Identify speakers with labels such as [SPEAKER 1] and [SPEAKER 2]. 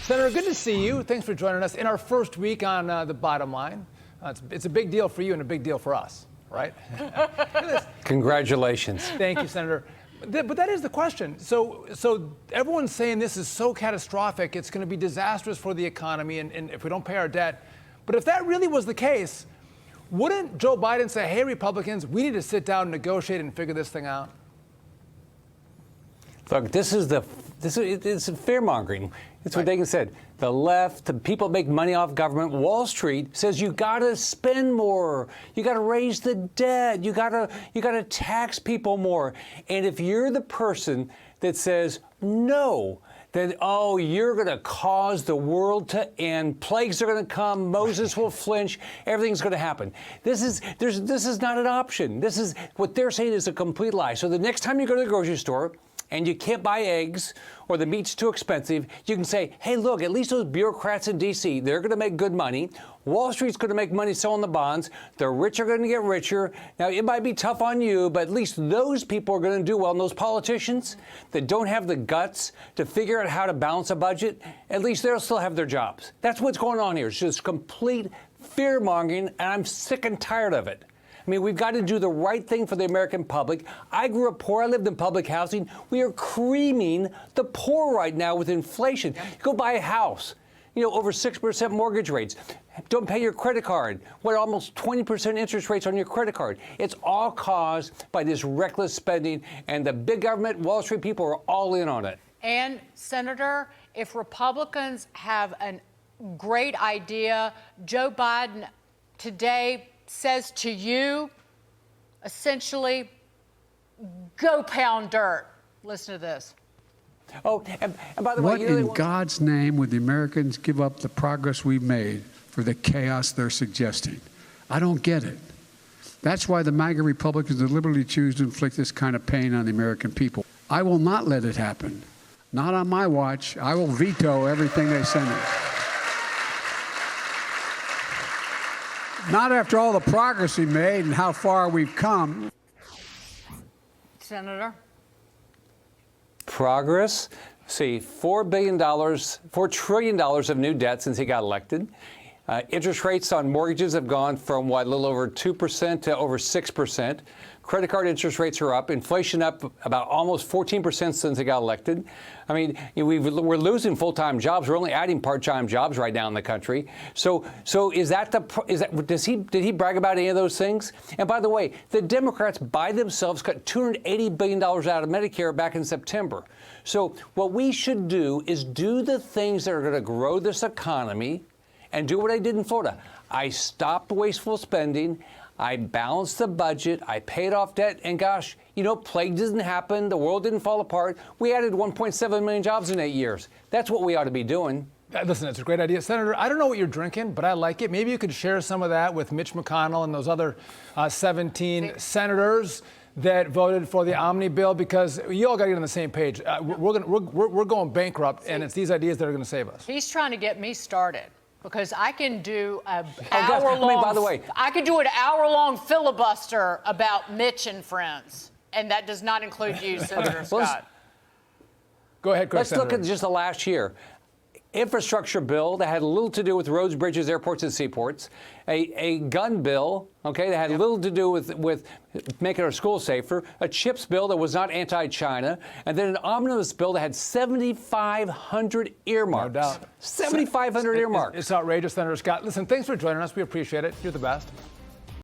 [SPEAKER 1] Senator, good to see you. Thanks for joining us in our first week on the bottom line. It's a big deal for you and a big deal for us, right?
[SPEAKER 2] Congratulations.
[SPEAKER 1] Thank you, Senator. But that is the question. So everyone's saying this is so catastrophic, it's going to be disastrous for the economy and if we don't pay our debt. But if that really was the case, wouldn't Joe Biden say, hey, Republicans, we need to sit down and negotiate and figure this thing out?
[SPEAKER 2] Look, it's fearmongering. It's what they said. The left, the people make money off government. Wall Street says you got to spend more. You got to raise the debt. You got to tax people more. And if you're the person that says no, then you're going to cause the world to end. Plagues are going to come. Moses will flinch. Everything's going to happen. This is not an option. This is what they're saying is a complete lie. So the next time you go to the grocery store and you can't buy eggs or the meat's too expensive, you can say, hey, look, at least those bureaucrats in D.C., they're going to make good money. Wall Street's going to make money selling the bonds. The rich are going to get richer. Now, it might be tough on you, but at least those people are going to do well. And those politicians that don't have the guts to figure out how to balance a budget, at least they'll still have their jobs. That's what's going on here. It's just complete fear-mongering, and I'm sick and tired of it. I mean, we've got to do the right thing for the American public. I grew up poor. I lived in public housing. We are creaming the poor right now with inflation. Go buy a house, over 6% mortgage rates. Don't pay your credit card. Almost 20% interest rates on your credit card. It's all caused by this reckless spending, and the big government, Wall Street people are all in on it.
[SPEAKER 3] And, Senator, if Republicans have a great idea, Joe Biden today says to you, essentially, go pound dirt. Listen to this.
[SPEAKER 2] Oh, and by the way,
[SPEAKER 4] what in God's name would the Americans give up the progress we've made for the chaos they're suggesting? I don't get it. That's why the MAGA Republicans deliberately choose to inflict this kind of pain on the American people. I will not let it happen. Not on my watch. I will veto everything they send us. Not after all the progress we made and how far we've come.
[SPEAKER 3] Senator?
[SPEAKER 2] Progress? See, $4 trillion of new debt since he got elected. Interest rates on mortgages have gone from, a little over 2% to over 6%. Credit card interest rates are up. Inflation up about almost 14% since he got elected. I mean, we're losing full-time jobs. We're only adding part-time jobs right now in the country. So did he brag about any of those things? And by the way, the Democrats by themselves cut $280 billion out of Medicare back in September. So what we should do is do the things that are going to grow this economy and do what I did in Florida. I stopped wasteful spending. I balanced the budget. I paid off debt. And gosh, plague didn't happen. The world didn't fall apart. We added 1.7 million jobs in 8 years. That's what we ought to be doing.
[SPEAKER 1] Listen, it's a great idea. Senator, I don't know what you're drinking, but I like it. Maybe you could share some of that with Mitch McConnell and those other 17 senators that voted for the Omni bill, because you all got to get on the same page. We're going bankrupt, and it's these ideas that are going to save us.
[SPEAKER 3] He's trying to get me started. Because I can do an hour-long.
[SPEAKER 2] By the way,
[SPEAKER 3] I could do an hour-long filibuster about Mitch and friends, and that does not include you, Senator Scott.
[SPEAKER 1] Go ahead,
[SPEAKER 2] Let's look at just the last year. Infrastructure bill that had little to do with roads, bridges, airports, and seaports. A gun bill, that had little to do with making our schools safer. A CHIPS bill that was not anti-China. And then an omnibus bill that had 7,500 earmarks.
[SPEAKER 1] No doubt.
[SPEAKER 2] 7,500 earmarks.
[SPEAKER 1] It's outrageous, Senator Scott. Listen, thanks for joining us. We appreciate it. You're the best.